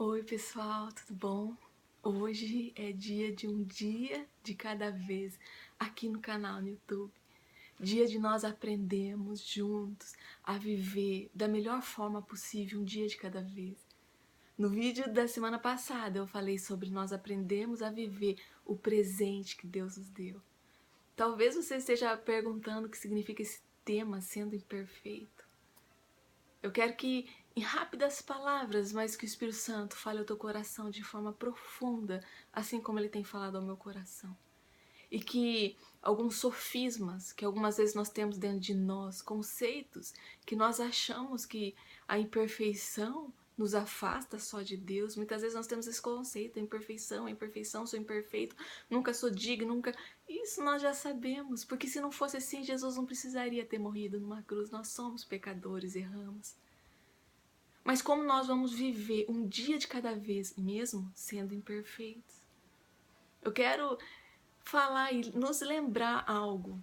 Oi pessoal, tudo bom? Hoje é dia de cada vez aqui no canal no YouTube. Dia de nós aprendermos juntos a viver da melhor forma possível, um dia de cada vez. No vídeo da semana passada eu falei sobre nós aprendermos a viver o presente que Deus nos deu. Talvez você esteja perguntando o que significa esse tema, sendo imperfeito. Eu quero que, em rápidas palavras, mas que o Espírito Santo fale ao teu coração de forma profunda, assim como ele tem falado ao meu coração. E que alguns sofismas que algumas vezes nós temos dentro de nós, conceitos que nós achamos que a imperfeição nos afasta só de Deus. Muitas vezes nós temos esse conceito, a imperfeição, sou imperfeito, nunca sou digno, nunca... Isso nós já sabemos, porque se não fosse assim, Jesus não precisaria ter morrido numa cruz. Nós somos pecadores, erramos. Mas como nós vamos viver um dia de cada vez, mesmo sendo imperfeitos? Eu quero falar e nos lembrar algo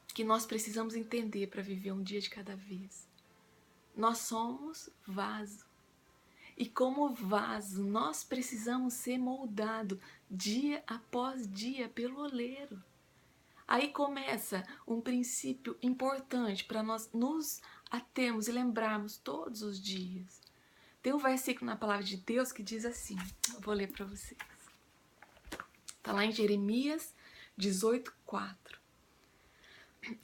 que nós precisamos entender para viver um dia de cada vez. Nós somos vaso. E como vaso, nós precisamos ser moldados dia após dia pelo oleiro. Aí começa um princípio importante para nós nos atermos e lembrarmos todos os dias. Tem um versículo na palavra de Deus que diz assim, eu vou ler para vocês. Está lá em Jeremias 18:4.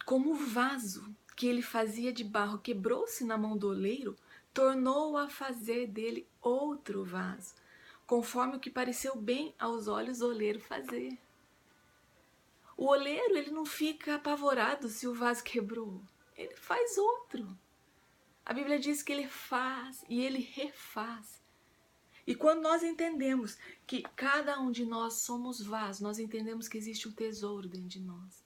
Como o vaso que ele fazia de barro quebrou-se na mão do oleiro, tornou-o a fazer dele outro vaso, conforme o que pareceu bem aos olhos do oleiro fazer. O oleiro, ele não fica apavorado se o vaso quebrou, ele faz outro. A Bíblia diz que ele faz e ele refaz. E quando nós entendemos que cada um de nós somos vasos, nós entendemos que existe um tesouro dentro de nós.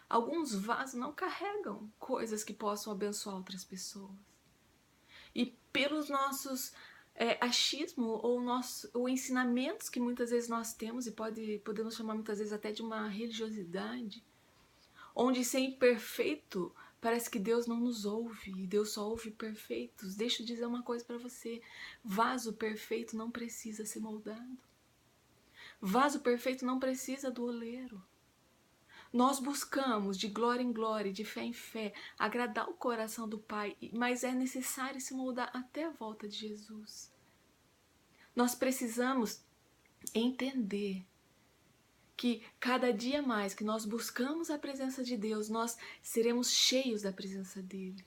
Alguns vasos não carregam coisas que possam abençoar outras pessoas. E pelos nossos achismos ou ensinamentos que muitas vezes nós temos, e podemos chamar muitas vezes até de uma religiosidade, onde ser imperfeito parece que Deus não nos ouve, e Deus só ouve perfeitos. Deixa eu dizer uma coisa para você, vaso perfeito não precisa ser moldado. Vaso perfeito não precisa do oleiro. Nós buscamos de glória em glória, de fé em fé, agradar o coração do Pai, mas é necessário se moldar até a volta de Jesus. Nós precisamos entender que cada dia mais que nós buscamos a presença de Deus, nós seremos cheios da presença dEle.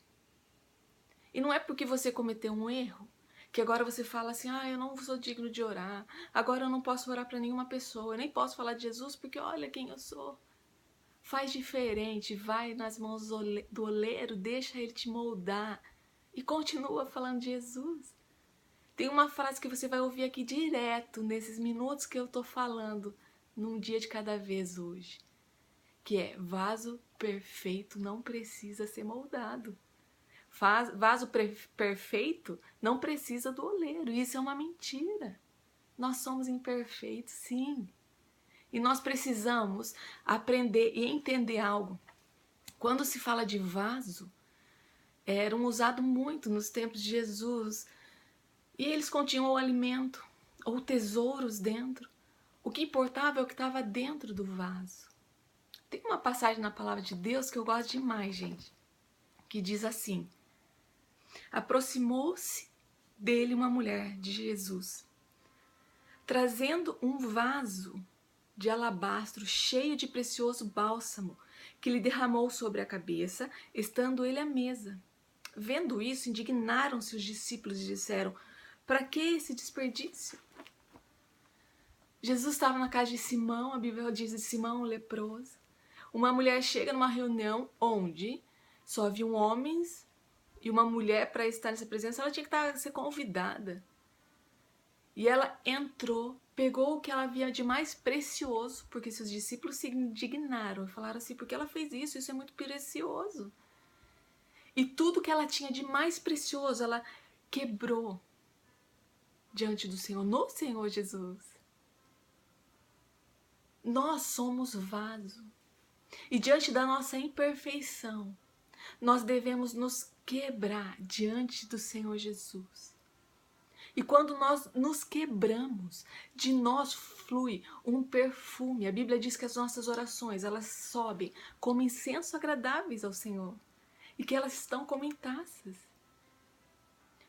E não é porque você cometeu um erro, que agora você fala assim, eu não sou digno de orar, agora eu não posso orar para nenhuma pessoa, eu nem posso falar de Jesus porque olha quem eu sou. Faz diferente, vai nas mãos do oleiro, deixa ele te moldar e continua falando de Jesus. Tem uma frase que você vai ouvir aqui direto, nesses minutos que eu tô falando, num dia de cada vez hoje, que é: vaso perfeito não precisa ser moldado. Vaso perfeito não precisa do oleiro. Isso é uma mentira. Nós somos imperfeitos, sim. E nós precisamos aprender e entender algo. Quando se fala de vaso, eram usados muito nos tempos de Jesus. E eles continham o alimento ou tesouros dentro. O que importava é o que estava dentro do vaso. Tem uma passagem na palavra de Deus que eu gosto demais, gente, que diz assim: aproximou-se dele uma mulher de Jesus, trazendo um vaso de alabastro cheio de precioso bálsamo, que lhe derramou sobre a cabeça, estando ele à mesa. Vendo isso, indignaram-se os discípulos e disseram: para que esse desperdício? Jesus estava na casa de Simão, a Bíblia diz de Simão, o leproso. Uma mulher chega numa reunião onde só haviam homens e uma mulher. Para estar nessa presença, ela tinha que ser convidada. E ela entrou, pegou o que ela via de mais precioso, porque seus discípulos se indignaram e falaram assim: porque ela fez isso? Isso é muito precioso. E tudo que ela tinha de mais precioso, ela quebrou diante do Senhor, no Senhor Jesus. Nós somos vaso. E diante da nossa imperfeição, nós devemos nos quebrar diante do Senhor Jesus. E quando nós nos quebramos, de nós flui um perfume. A Bíblia diz que as nossas orações, elas sobem como incenso agradáveis ao Senhor. E que elas estão como em taças.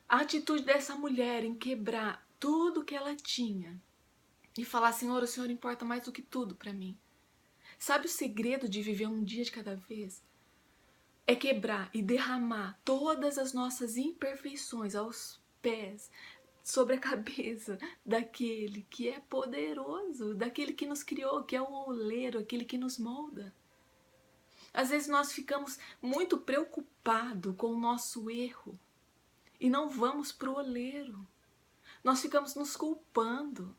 A atitude dessa mulher em quebrar tudo que ela tinha e falar, Senhor, o Senhor importa mais do que tudo para mim. Sabe o segredo de viver um dia de cada vez? É quebrar e derramar todas as nossas imperfeições aos pés, sobre a cabeça daquele que é poderoso, daquele que nos criou, que é o oleiro, aquele que nos molda. Às vezes nós ficamos muito preocupados com o nosso erro e não vamos para o oleiro. Nós ficamos nos culpando.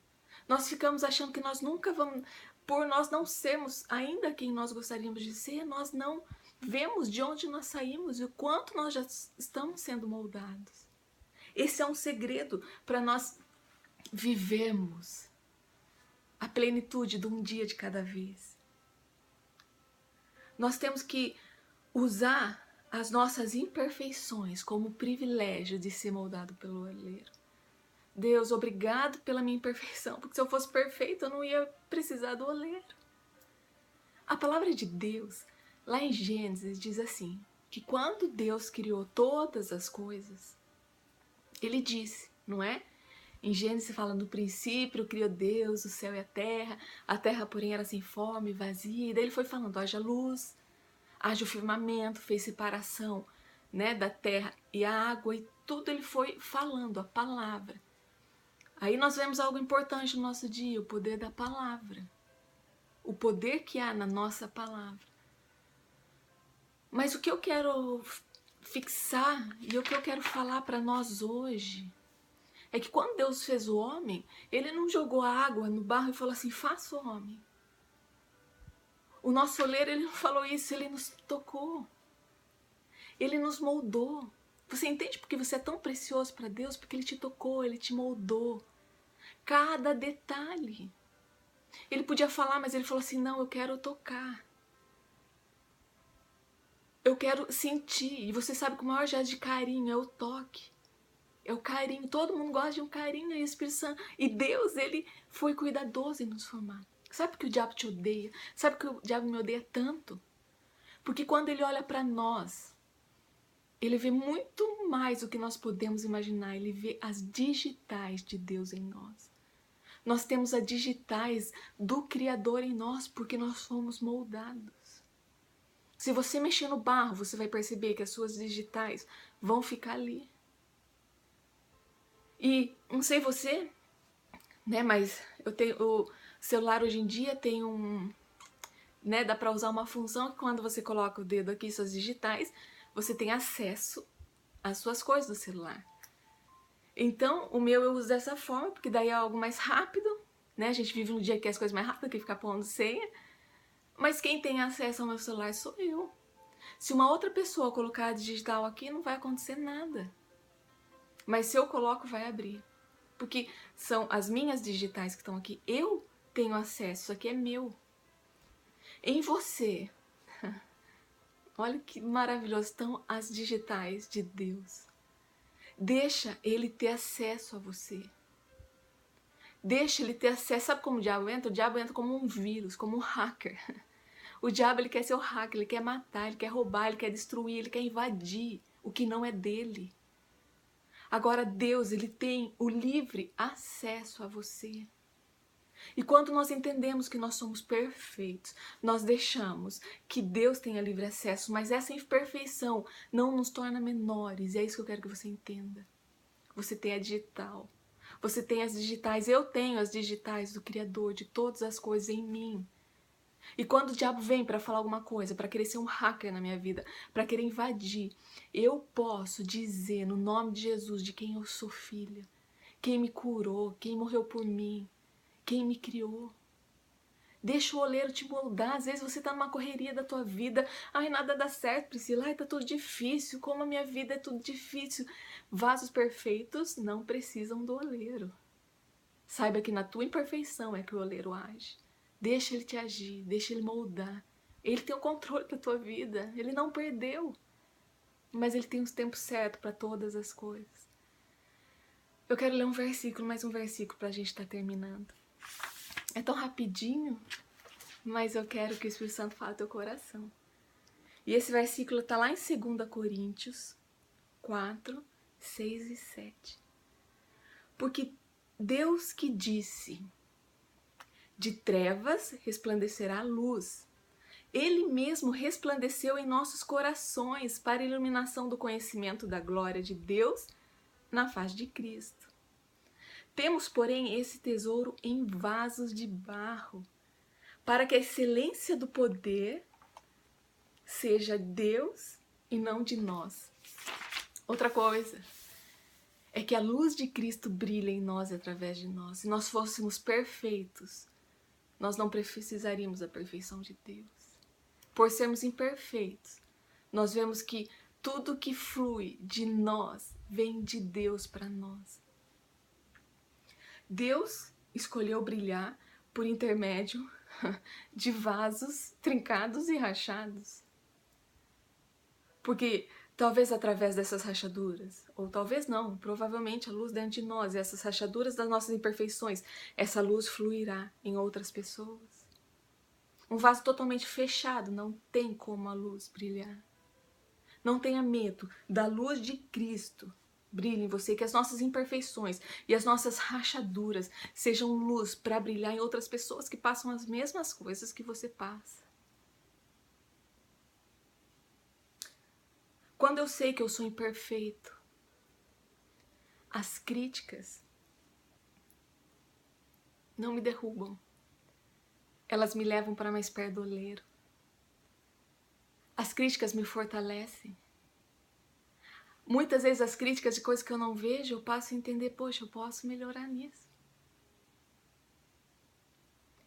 Nós ficamos achando que nós nunca vamos, por nós não sermos ainda quem nós gostaríamos de ser, nós não vemos de onde nós saímos e o quanto nós já estamos sendo moldados. Esse é um segredo para nós vivermos a plenitude de um dia de cada vez. Nós temos que usar as nossas imperfeições como privilégio de ser moldado pelo oleiro. Deus, obrigado pela minha imperfeição, porque se eu fosse perfeito eu não ia precisar do oleiro. A palavra de Deus, lá em Gênesis, diz assim, que quando Deus criou todas as coisas, Ele disse, não é? Em Gênesis fala, no princípio criou Deus o céu e a terra porém era sem forma e vazia, e daí Ele foi falando, haja luz, haja o firmamento, fez separação, né, da terra e a água, e tudo Ele foi falando, a palavra. Aí nós vemos algo importante no nosso dia, o poder da palavra. O poder que há na nossa palavra. Mas o que eu quero fixar e o que eu quero falar para nós hoje é que quando Deus fez o homem, Ele não jogou a água no barro e falou assim, faça o homem. O nosso oleiro, Ele não falou isso, Ele nos tocou. Ele nos moldou. Você entende porque você é tão precioso para Deus? Porque Ele te tocou, Ele te moldou. Cada detalhe. Ele podia falar, mas Ele falou assim, não, eu quero tocar. Eu quero sentir. E você sabe que o maior gesto de carinho é o toque. É o carinho. Todo mundo gosta de um carinho, e o Espírito Santo. E Deus, Ele foi cuidadoso em nos formar. Sabe por que o diabo te odeia? Sabe por que o diabo me odeia tanto? Porque quando ele olha para nós, ele vê muito mais do que nós podemos imaginar. Ele vê as digitais de Deus em nós. Nós temos as digitais do Criador em nós, porque nós fomos moldados. Se você mexer no barro, você vai perceber que as suas digitais vão ficar ali. E não sei você, né, mas eu tenho o celular hoje em dia tem né, dá para usar uma função que quando você coloca o dedo aqui, suas digitais, você tem acesso às suas coisas do celular. Então, o meu eu uso dessa forma, porque daí é algo mais rápido, né? A gente vive um dia que as coisas mais rápidas que ficar pondo senha. Mas quem tem acesso ao meu celular sou eu. Se uma outra pessoa colocar a digital aqui, não vai acontecer nada. Mas se eu coloco, vai abrir. Porque são as minhas digitais que estão aqui. Eu tenho acesso, isso aqui é meu. Em você, olha que maravilhoso, estão as digitais de Deus. Deixa Ele ter acesso a você. Deixa Ele ter acesso. Sabe como o diabo entra? O diabo entra como um vírus, como um hacker. O diabo, ele quer ser o hacker, ele quer matar, ele quer roubar, ele quer destruir, ele quer invadir o que não é dele. Agora Deus, Ele tem o livre acesso a você. E quando nós entendemos que nós somos perfeitos, nós deixamos que Deus tenha livre acesso, mas essa imperfeição não nos torna menores, e é isso que eu quero que você entenda. Você tem a digital, você tem as digitais, eu tenho as digitais do Criador, de todas as coisas em mim. E quando o diabo vem para falar alguma coisa, para querer ser um hacker na minha vida, para querer invadir, eu posso dizer no nome de Jesus de quem eu sou filha, quem me curou, quem morreu por mim, quem me criou. Deixa o oleiro te moldar. Às vezes você tá numa correria da tua vida. Ai, nada dá certo, Priscila. Ai, tá tudo difícil. Como a minha vida é tudo difícil. Vasos perfeitos não precisam do oleiro. Saiba que na tua imperfeição é que o oleiro age. Deixa ele te agir, deixa ele moldar. Ele tem o controle da tua vida, ele não perdeu. Mas ele tem os tempos certos para todas as coisas. Eu quero ler um versículo, mais um versículo pra gente estar terminando. É tão rapidinho, mas eu quero que o Espírito Santo fale ao teu coração. E esse versículo tá lá em 2 Coríntios 4, 6 e 7. Porque Deus que disse, de trevas resplandecerá a luz. Ele mesmo resplandeceu em nossos corações para a iluminação do conhecimento da glória de Deus na face de Cristo. Temos, porém, esse tesouro em vasos de barro, para que a excelência do poder seja Deus e não de nós. Outra coisa é que a luz de Cristo brilha em nós e através de nós. Se nós fôssemos perfeitos, nós não precisaríamos da perfeição de Deus. Por sermos imperfeitos, nós vemos que tudo que flui de nós vem de Deus para nós. Deus escolheu brilhar por intermédio de vasos trincados e rachados. Porque talvez através dessas rachaduras, ou talvez não, provavelmente a luz dentro de nós, essas rachaduras das nossas imperfeições, essa luz fluirá em outras pessoas. Um vaso totalmente fechado não tem como a luz brilhar. Não tenha medo da luz de Cristo brilhe em você, que as nossas imperfeições e as nossas rachaduras sejam luz para brilhar em outras pessoas que passam as mesmas coisas que você passa. Quando eu sei que eu sou imperfeito, as críticas não me derrubam. Elas me levam para mais perto do oleiro. As críticas me fortalecem. Muitas vezes as críticas de coisas que eu não vejo, eu passo a entender, poxa, eu posso melhorar nisso.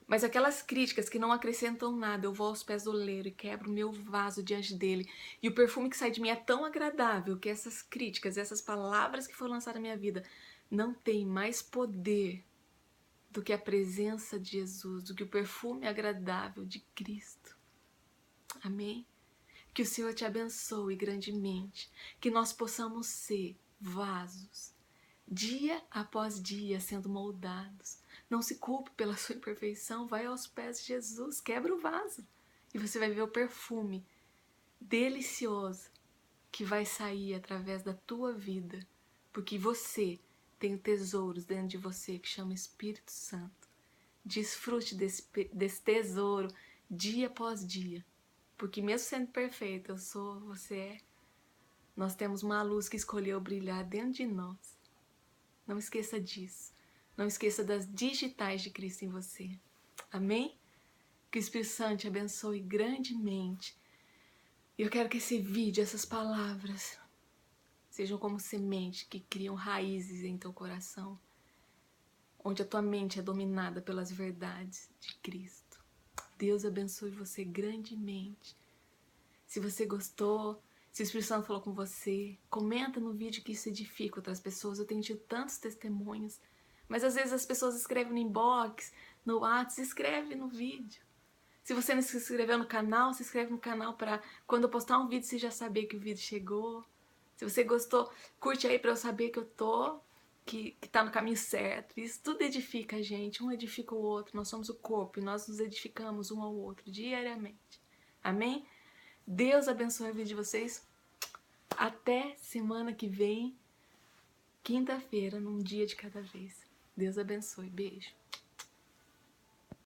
Mas aquelas críticas que não acrescentam nada, eu vou aos pés do oleiro e quebro o meu vaso diante dele. E o perfume que sai de mim é tão agradável que essas críticas, essas palavras que foram lançadas na minha vida, não tem mais poder do que a presença de Jesus, do que o perfume agradável de Cristo. Amém? Que o Senhor te abençoe grandemente, que nós possamos ser vasos, dia após dia sendo moldados. Não se culpe pela sua imperfeição, vai aos pés de Jesus, quebra o vaso e você vai ver o perfume delicioso que vai sair através da tua vida, porque você tem tesouros dentro de você que chama Espírito Santo. Desfrute desse tesouro dia após dia. Porque mesmo sendo perfeito, eu sou, você é, nós temos uma luz que escolheu brilhar dentro de nós. Não esqueça disso. Não esqueça das digitais de Cristo em você. Amém? Que o Espírito Santo te abençoe grandemente. E eu quero que esse vídeo, essas palavras, sejam como semente que criam raízes em teu coração, onde a tua mente é dominada pelas verdades de Cristo. Deus abençoe você grandemente. Se você gostou, se o Espírito Santo falou com você, comenta no vídeo que isso edifica outras pessoas. Eu tenho tido tantos testemunhos, mas às vezes as pessoas escrevem no inbox, no WhatsApp, escreve no vídeo. Se você não se inscreveu no canal, se inscreve no canal para quando eu postar um vídeo você já saber que o vídeo chegou. Se você gostou, curte aí para eu saber que eu tô, que tá no caminho certo. Isso tudo edifica a gente, um edifica o outro. Nós somos o corpo e nós nos edificamos um ao outro diariamente. Amém? Deus abençoe a vida de vocês. Até semana que vem, quinta-feira, num dia de cada vez. Deus abençoe. Beijo.